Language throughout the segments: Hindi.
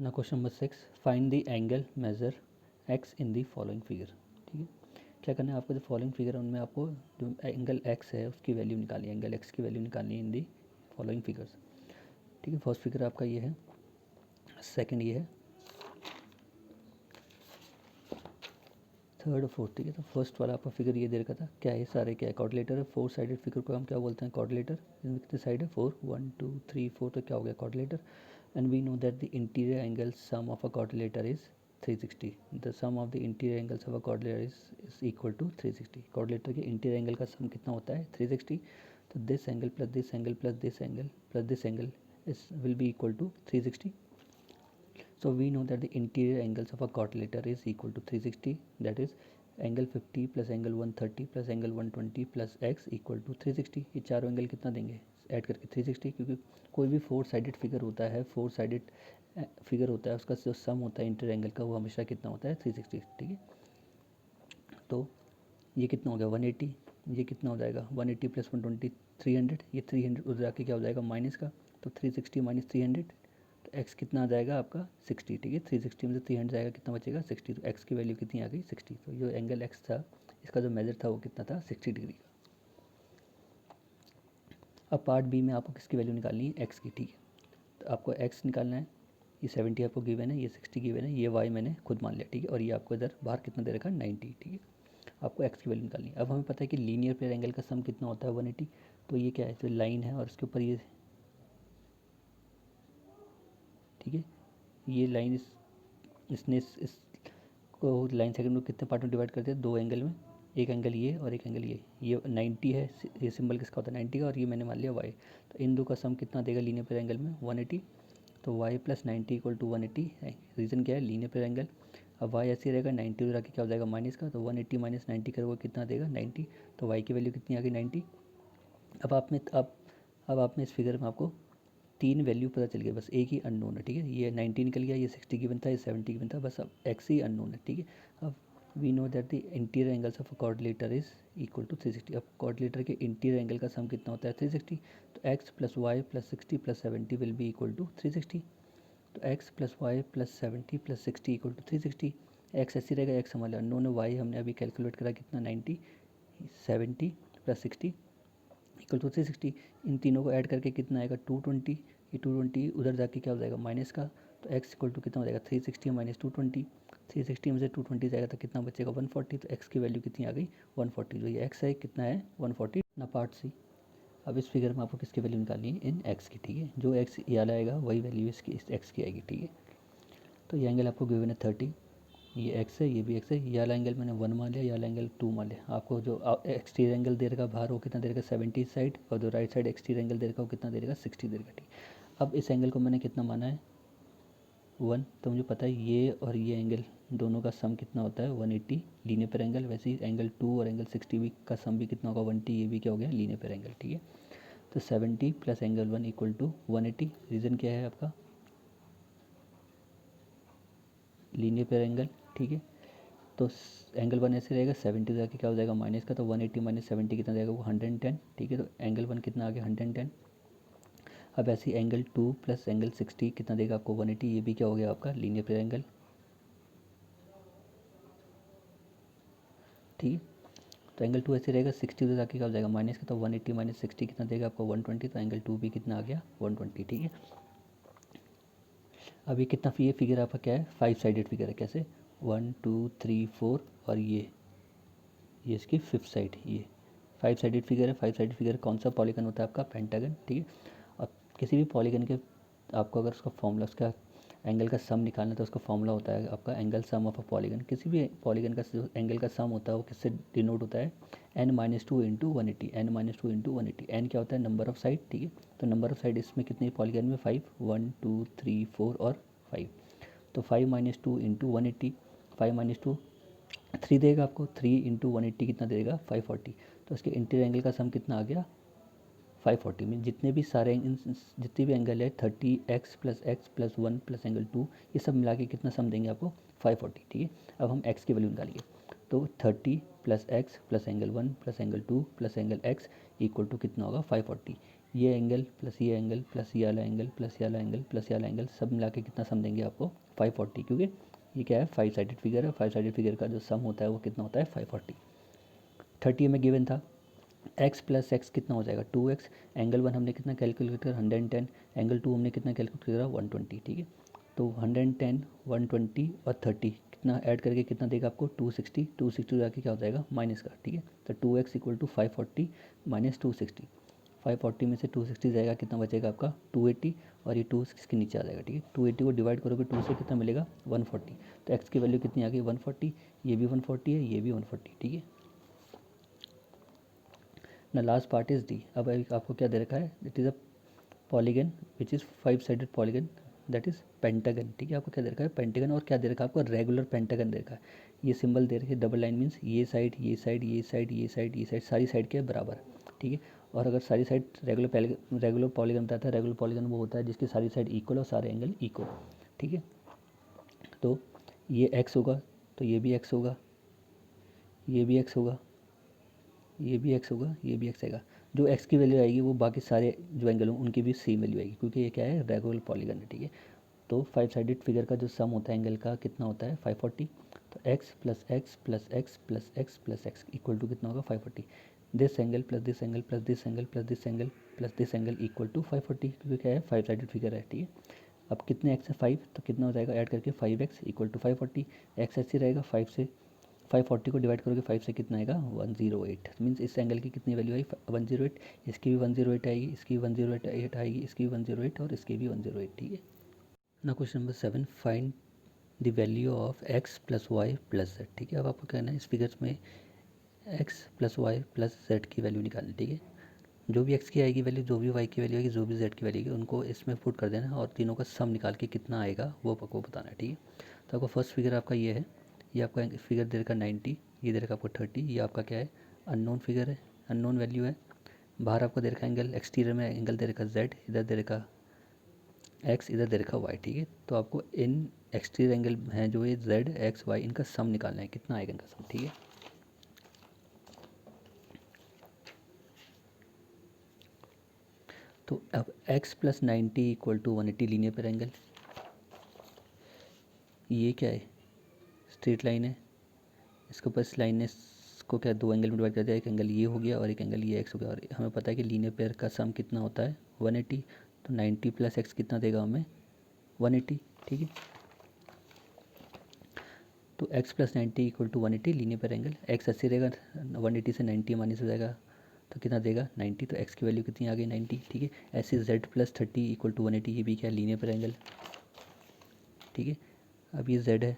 ना question number 6, find the angle measure x in the following figure. ठीक है, क्या करना है आपको, जो फॉलोइंग फिगर है उनमें आपको जो एंगल एक्स है उसकी वैल्यू निकालनी है, एंगल एक्स की वैल्यू निकालनी है इन दी फॉलोइंग फिगर्स। ठीक है, फर्स्ट फिगर आपका ये है, सेकंड ये है, थर्ड और फोर्थ। ठीक है, तो फर्स्ट वाला आपका फिगर ये दे रखा था, क्या है सारे, क्या है कॉर्डिलेटर है, 4 साइडेड फिगर को हम क्या बोलते हैं, कॉर्डिलेटर। इसमें कितने साइड है, 4, 1 2 3 4, तो क्या हो गया, quadrilateral. And we know that the interior angle sum of a quadrilateral is 360। The sum of the interior angles of a quadrilateral is equal to 360। Quadrilateral के इंटीरियर एंगल का सम कितना होता है, 360। तो this angle plus this angle plus this angle plus this angle is will be equal to 360. So we know that the interior angles of a quadrilateral is equal to 360, that is angle 50 plus angle 130 plus angle 120 plus x equal to 360. ये चारों एंगल कितना देंगे ऐड करके 360, क्योंकि कोई भी 4 साइडेड फिगर होता है, 4 साइडेड फिगर होता है, उसका जो सम होता है इंटीरियर एंगल का वो हमेशा कितना होता है, 360. ठीक है, तो ये कितना हो गया 180, ये कितना हो जाएगा 180 प्लस 120 300, ये 300 उधर जाके क्या हो जाएगा माइनस का, तो 360 माइनस 300, तो एक्स कितना आ जाएगा आपका 60. ठीक है, 360 में से 300 जाएगा, कितना बचेगा 60. तो एक्स की वैल्यू कितनी आ गई 60. तो जो एंगल एक्स था इसका जो मेजर था वो कितना था 60 डिग्री का. अब पार्ट बी में आपको किसकी वैल्यू निकालनी है, एक्स की. ठीक है, तो आपको एक्स निकालना है, ये 70 आपको गिवन है, ये 60 गिवन है, ये वाई मैंने खुद मान लिया. ठीक है, और ये आपको इधर बाहर कितना दे रखा है 90. ठीक है, आपको एक्स की वैल्यू निकालनी है. अब हमें पता है कि लीनियर पेयर एंगल का सम कितना होता है 180. तो ये क्या है, तो लाइन है और इसके ऊपर ये, ठीक है, ये लाइन इसने को लाइन सेकंड को कितने पार्ट में डिवाइड कर दिया, दो एंगल में, एक एंगल ये और एक एंगल ये 90 है, ये सिंबल किसका होता है 90 का, और ये मैंने मान लिया वाई. तो इन दो का सम कितना देगा लीनियर पेयर एंगल में 180. तो वाई प्लस 90 इक्वल टू 180 है. रीज़न क्या है, लीनियर पेयर एंगल. अब वाई ऐसे ही रहेगा, 90 उधर आके क्या हो जाएगा माइनस का, तो 180 माइनस 90 करोगे कितना देगा 90. तो वाई की वैल्यू कितनी आ गई 90. अब आप में इस फिगर में आपको तीन वैल्यू पता चल गया, बस एक ही अननोन है. ठीक है, ये 90 निकल गया, ये 60 गिवन था, ये 70 गिवन था, बस अब एक्स ही अननोन है. ठीक है, अब we know that the interior angles of a quadrilateral is equal to 360. अब कॉर्डिलेटर के इंटीरियर एंगल का सम कितना होता है 360. तो x plus y plus 60 plus 70 will be equal to 360. तो x plus y plus 70 plus 60 equal to 360. X ऐसी रहेगा, एक्स हमारे अननोन है, वाई हमने अभी कैलकुलेट करा कितना 90, 70 प्लस 60 इक्वल टू 360. इन तीनों को ऐड करके कितना आएगा 220. ये 220 उधर जाके क्या हो जाएगा माइनस का, तो एक्स इक्वल टू कितना हो जाएगा 360 माइनस 220. 360 में से 220 जाएगा तो कितना बचेगा 140. तो एक्स की वैल्यू कितनी आ गई 140. जो ये एक्स है कितना है 140 ना पार्ट सी. अब इस फिगर में आपको किसकी वैल्यू निकालनी है, इन एक्स की. ठीक है, जो एक्स याद आएगा वही वैल्यू इसकी इस एक्स की आएगी. ठीक है, तो ये एंगल आपको गिवन है 30, ये एक्स है, ये भी एक्स है, ये वाला एंगल मैंने 1 मान लिया, ये वाला एंगल 2 मान लिया. आपको जो एक्सटीरियर एंगल दे रखा बाहर वो कितना दे रखा 70 साइड, और जो राइट साइड एक्सटीरियर एंगल दे रखा वो कितना दे रखा 60 दे रखा. ठीक, अब इस एंगल को मैंने कितना माना है 1. तो मुझे पता है ये और ये एंगल दोनों का सम कितना होता है 180 लीनियर पेयर एंगल. वैसे ही एंगल 2 और एंगल 60 भी का सम भी कितना होगा 180, ये भी क्या हो गया लीनियर पेयर एंगल. ठीक है, तो 70 plus angle 1 equal to 180. Reason क्या है आपका लीनियर पेयर एंगल. ठीक है, तो एंगल 1 ऐसे रहेगा, 70 जाके क्या हो जाएगा माइनस का, तो 180 माइनस 70 कितना जाएगा वो 110. ठीक है, तो एंगल 1 कितना आ गया 110. अब ऐसे ही एंगल 2 प्लस एंगल 60 कितना देगा आपको 180. ये भी क्या हो गया आपका लीनियर पेयर एंगल. ठीक है, तो एंगल 2 ऐसे रहेगा, 60 उधर जाके क्या हो जाएगा माइनस का, तो 180 माइनस 60 कितना देगा आपको 120. तो एंगल 2 भी कितना आ गया 120. ठीक है, अब ये कितना ये फिगर आपका क्या है 5 साइडेड फिगर है. कैसे 1 2 3 4 और ये इसकी 5th साइड, ये 5 साइडेड फिगर है. 5 साइडेड फिगर कौन सा पॉलीगन होता है आपका पेंटागन. ठीक है, और किसी भी पॉलीगन के आपको अगर उसका फॉर्मूला उसका एंगल का सम निकालना है तो उसका फॉर्मूला होता है आपका angle sum of a polygon. किसी भी पॉलीगन का जो एंगल का सम होता है वो किससे डिनोट होता है n-2 into 180. n-2 into 180. n क्या होता है नंबर ऑफ साइड. ठीक है, तो नंबर ऑफ साइड इसमें कितने पॉलीगन में 5, 1 2 3 4 और 5. तो 5-2 इंटू 180, 5-2 3 देगा आपको, 3 इंटू 180 कितना देगा 540. तो इसके इंटीरियर एंगल का सम कितना आ गया 540. में जितने भी सारे जितने भी एंगल है 30x प्लस 1 प्लस एंगल 2, ये सब मिला के कितना सम देंगे आपको 540. ठीक है, अब हम x की वैल्यू निकालिए. तो 30 plus x plus angle 1 plus angle 2 plus angle x equal to कितना होगा 540. ये एंगल प्लस ये एंगल प्लस ये वाला एंगल प्लस ये वाला एंगल प्लस ये वाला एंगल सब मिला के कितना सम देंगे आपको 540, क्योंकि ये क्या है 5 साइडेड फिगर है। 5 साइडेड फिगर का जो सम होता है वो कितना होता है 540। 30 में गिवन था x प्लस एक्स कितना हो जाएगा 2x। एंगल 1 हमने कितना कैलकुलेट करा 110, एंगल 2 हमने कितना कैलकुलेट करा 120, ठीक है। तो 110 120 और 30 कितना ऐड करके कितना देगा आपको 260। 260 जाके क्या हो जाएगा माइनस का, ठीक है। तो 2x इक्वल टू 540 माइनस 260। 540 में से 260 जाएगा, कितना बचेगा आपका 280, और ये 2 इसके नीचे आ जाएगा, ठीक है। 280 को डिवाइड करोगे 2 से कितना मिलेगा 140। तो x की वैल्यू कितनी आ गई 140, ये भी 140 है, ये भी 140, ठीक है ना। Last part is D. अब आपको क्या दे रखा है, it is a polygon which is 5 sided polygon that is pentagon, ठीक है। आपको क्या दे रखा है पेंटागन, और क्या दे रखा है आपको रेगुलर पेंटागन दे रखा है। ये सिंबल दे रखे डबल लाइन मीन्स ये साइड ये साइड ये साइड ये साइड ये साइड सारी साइड के बराबर, ठीक है। और अगर सारी साइड रेगुलर पॉलीगन बताता है, रेगुलर पॉलीगन वो होता है जिसकी सारी साइड इक्वल और सारे एंगल इक्वल, ठीक है। तो ये एक्स होगा, तो ये भी एक्स होगा, ये भी एक्स होगा, ये भी एक्स होगा, ये भी एक्स आएगा। जो एक्स की वैल्यू आएगी वो बाकी सारे जो एंगल हों उनकी भी सेम वैल्यू आएगी, क्योंकि ये क्या है रेगुलर पॉलीगन है, ठीक है। तो 5 साइडेड फिगर का जो सम होता है एंगल का कितना होता है 540। तो x plus x plus x plus x plus x equal to कितना होगा 540। This angle plus this angle plus this angle plus this angle plus this angle equal to 540, क्योंकि क्या है 5 साइडेड फिगर है, ठीक है। अब कितने एक्स है 5, तो कितना हो जाएगा ऐड करके 5x इक्वल टू 540। एक्स ऐसे रहेगा 5 से 540 को डिवाइड करोगे 5 से कितना आएगा 108। मीन्स इस एंगल की कितनी वैल्यू आई 108। इसकी भी 108 आएगी, इसकी भी 108 आएगी, इसकी भी 108 और इसकी भी 108, ठीक है ना। Question number 7, find the value of x plus y plus z, ठीक है। अब आपको कहना है इस फिगर्स में x plus y plus z की वैल्यू निकालनी, ठीक है। जो भी x की आएगी वैल्यू, जो भी y की वैल्यू आएगी, जो भी z की वैल्यू आएगी, उनको इसमें पुट कर देना और तीनों का सम निकाल के कितना आएगा वो आपको बताना है, ठीक है। तो आपका फर्स्ट फिगर आपका ये है, ये आपका फिगर दे रखा 90, ये दे रखा आपको 30, ये आपका क्या है अननोन फिगर है, अननोन वैल्यू है। बाहर आपको दे रखा एंगल, एक्सटीरियर में एंगल दे रखा z, इधर दे रखा x, इधर दे रखा y, ठीक है। तो आपको इन एक्सटीरियर एंगल हैं जो ये z x y इनका सम निकालना है, कितना आएगा इनका सम, ठीक है। तो अब x plus 90 equal to 180 linear pair angle, ये क्या है स्ट्रेट लाइन है, इसके ऊपर इस लाइन ने इसको क्या दो एंगल में डिवाइड कर दिया, एक एंगल ये हो गया और एक एंगल ये एक्स हो गया। और हमें पता है कि लीनियर पेयर का सम कितना होता है 180। तो 90 प्लस एक्स कितना देगा हमें 180, ठीक है। तो x plus 90 equal to 180 linear pair angle, x 80 रहेगा, 180 से 90 माइनस हो जाएगा तो कितना देगा 90। तो x की वैल्यू कितनी आ गई 90, ठीक है। ऐसे z प्लस 30 इक्वल टू 180, ये भी क्या है लीनियर पेयर एंगल, ठीक है। अब ये z है,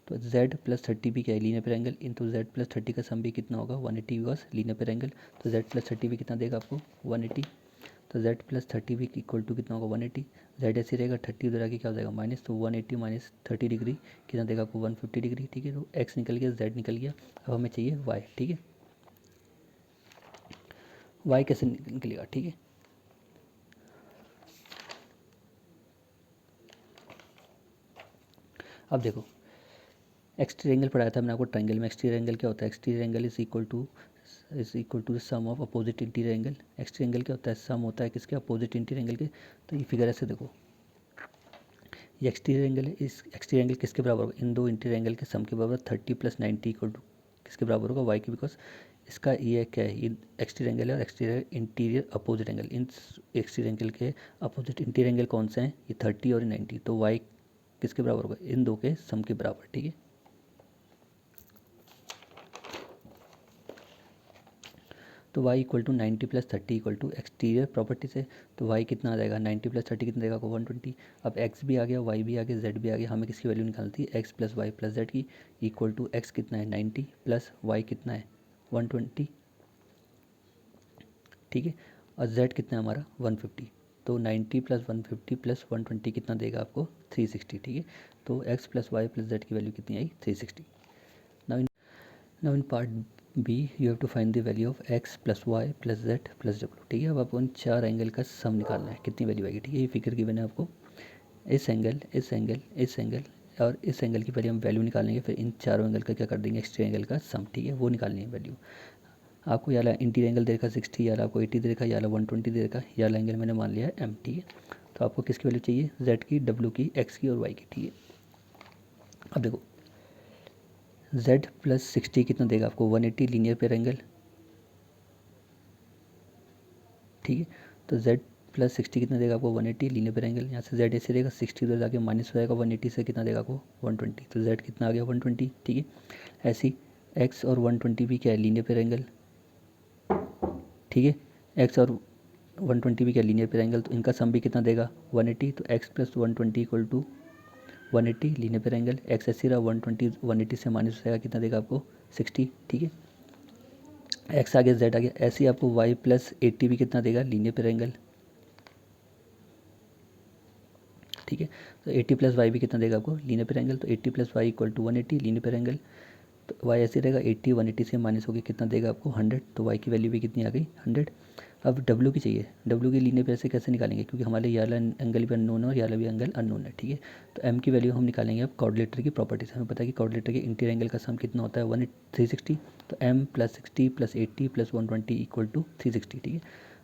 तो z प्लस 30 भी क्या है लीनियर पेयर एंगल, इन तो z प्लस 30 का सम भी कितना होगा 180 बिकॉज लीनियर पेयर एंगल। तो z प्लस 30 भी कितना देगा आपको 180। तो z प्लस 30 भी इक्वल टू कितना होगा 180। z ऐसे रहेगा 30 उधर आके क्या हो जाएगा माइनस, तो 180 माइनस 30 डिग्री कितना देगा आपको 150 डिग्री, ठीक है। तो x निकल गया, z निकल गया, अब हमें चाहिए y, ठीक है। y कैसे निकलेगा, ठीक है। अब देखो एक्सटीरियर एंगल पढ़ाया था मैंने आपको ट्रायंगल में। एक्सटीरियर एंगल क्या होता है, exterior angle is equal to the sum of opposite interior angle. Exterior angle क्या होता है, सम होता है किसके अपोजिट इंटीरियर एंगल के। तो ये फिगर ऐसे देखो, ये एक्सटीरियर एंगल है, इस एक्सटीरियर एंगल किसके बराबर होगा इन दो इंटीरियर एंगल के सम के बराबर 30 प्लस 90 इक्वल टू किसके बराबर होगा वाई के, बिकॉज इसका ये क्या है ये एक्सटीरियर एंगल है और एक्सटीरियर इंटीरियर अपोजिट एंगल, इन एक्सटीरियर एंगल के अपोजिट इंटीरियर एंगल कौन से हैं ये 30 और 90। तो वाई किसके बराबर होगा इन दो के सम के बराबर, ठीक है। तो y equal to 90 plus 30 equal to exterior property से, तो y कितना आ जाएगा 90 प्लस 30 कितना देगा आपको 120। अब x भी आ गया, y भी आ गया, z भी आ गया, हमें किसकी वैल्यू निकालनी थी x plus y plus z की। इक्वल टू x कितना है 90 प्लस y कितना है 120, ठीक है। और z कितना है हमारा 150। तो 90 प्लस 150 प्लस 120 कितना देगा आपको 360, ठीक है। तो x plus y plus z की वैल्यू कितनी आई 360। Now in part B you have to find the value of x plus y plus z plus डब्ल्यू, ठीक है। अब आपको उन चार एंगल का सम निकालना है, कितनी वैल्यू आएगी, ठीक है। ये फिगर गिवन है आपको, इस एंगल इस एंगल इस एंगल और इस एंगल की पहले हम वैल्यू निकालेंगे, फिर इन चारों एंगल का क्या कर देंगे, एक्स ट्रायंगल का सम, ठीक है, वो निकालनी है वैल्यू। आपको या इंटीरियर एंगल दे रखा 60, या आपको 80 दे रखा, या 120 दे रखा, या एंगल मैंने मान लिया है एम, ठीक है। तो आपको किसकी वैल्यू चाहिए, जेड की, डब्ल्यू की, एक्स की और वाई की, ठीक है। अब देखो z प्लस 60 कितना देगा आपको, 180 लीनियर पेयर एंगल, ठीक है। तो z प्लस 60 कितना देगा आपको, 180 लीनियर पेयर एंगल। यहाँ से z ऐसे रहेगा, 60 उधर जाके माइनस हो जाएगा, 180 से कितना देगा आपको, 120। तो z कितना आ गया, 120, ठीक है। ऐसे ही x और 120 भी क्या है, लीनियर पेयर एंगल, ठीक है। x और 120 भी क्या, लीनियर पेयर एंगल, तो इनका सम भी कितना देगा, 180। तो x plus 120 equal to 180 linear pair angle. X ऐसे रहा, 120 180 से माइनस हो जाएगा, कितना देगा आपको, 60, ठीक है। एक्स आ गया, जेड आ गया। ऐसे ही आपको वाई प्लस 80 भी कितना देगा, लीनियर पेयर एंगल, ठीक है। तो 80 प्लस वाई भी कितना देगा आपको, लीनियर पेयर एंगल। तो 80 plus y equal to 180 linear pair angle. तो वाई ऐसे रहेगा, 80 180 से माइनस होकर कितना देगा आपको, 100। तो वाई की वैल्यू भी कितनी आ गई, 100। अब डब्ल्यू की चाहिए, डब्ल्यू की लीनियर पेयर से कैसे निकालेंगे, क्योंकि हमारे ये वाला एंगल भी अननोन है और ये वाला भी एंगल अननोन है, ठीक है। तो एम की वैल्यू हम निकालेंगे अब कोऑर्डिनेटर की प्रॉपर्टी से। हमें पता है कि कोऑर्डिनेटर के इंटीरियर एंगल का सम कितना होता है, 360। तो m plus 60 plus 80 plus 120 equal to 360, ठीक है।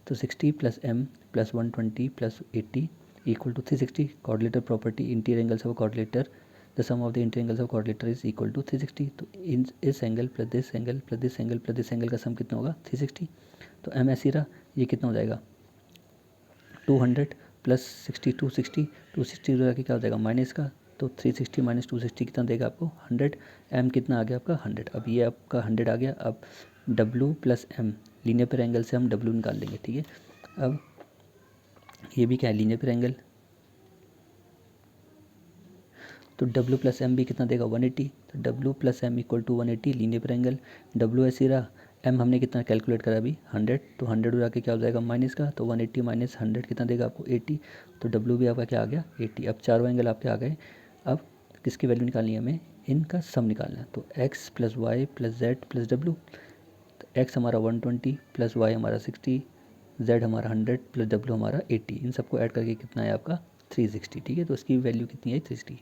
तो 60 plus m plus 120 plus 80 equal to 360। Quadrilateral property, interior angles of quadrilateral, the sum of the interior angles of quadrilateral is equal to 360। तो इन इस angle plus this angle plus this angle plus this angle का सम कितना होगा, 360। तो एम ऐसी रहा, ये कितना हो जाएगा, 200 प्लस 60 260 हो जाके क्या हो जाएगा माइनस का। तो 360 माइनस 260 कितना देगा आपको, 100। एम कितना आ गया आपका, 100। अब ये आपका 100 आ गया। अब डब्ल्यू plus m, linear pair angle से हम डब्ल्यू निकाल देंगे, ठीक है। अब ये भी क्या है, लीनियर पेयर एंगल। तो डब्ल्यू प्लस एम भी कितना देगा, 180। तो डब्ल्यू plus m equal to 180 linear pair angle. डब्ल्यू ऐसे रहा, एम हमने कितना कैलकुलेट करा अभी, 100। तो 100 हो जाके क्या हो जाएगा माइनस का। तो 180 माइनस 100 कितना देगा आपको, 80। तो डब्ल्यू भी आपका क्या आ गया, 80। अब चारों एंगल आपके आ गए। अब किसकी वैल्यू निकालनी है हमें, इनका सम निकालना है। तो x plus y plus z plus डब्ल्यू। तो एक्स हमारा 120 प्लस वाई हमारा 60, जेड हमारा 100 प्लस डब्ल्यू हमारा 80। इन सबको ऐड करके कितना है आपका, 360, ठीक है। तो इसकी वैल्यू कितनी है, 360।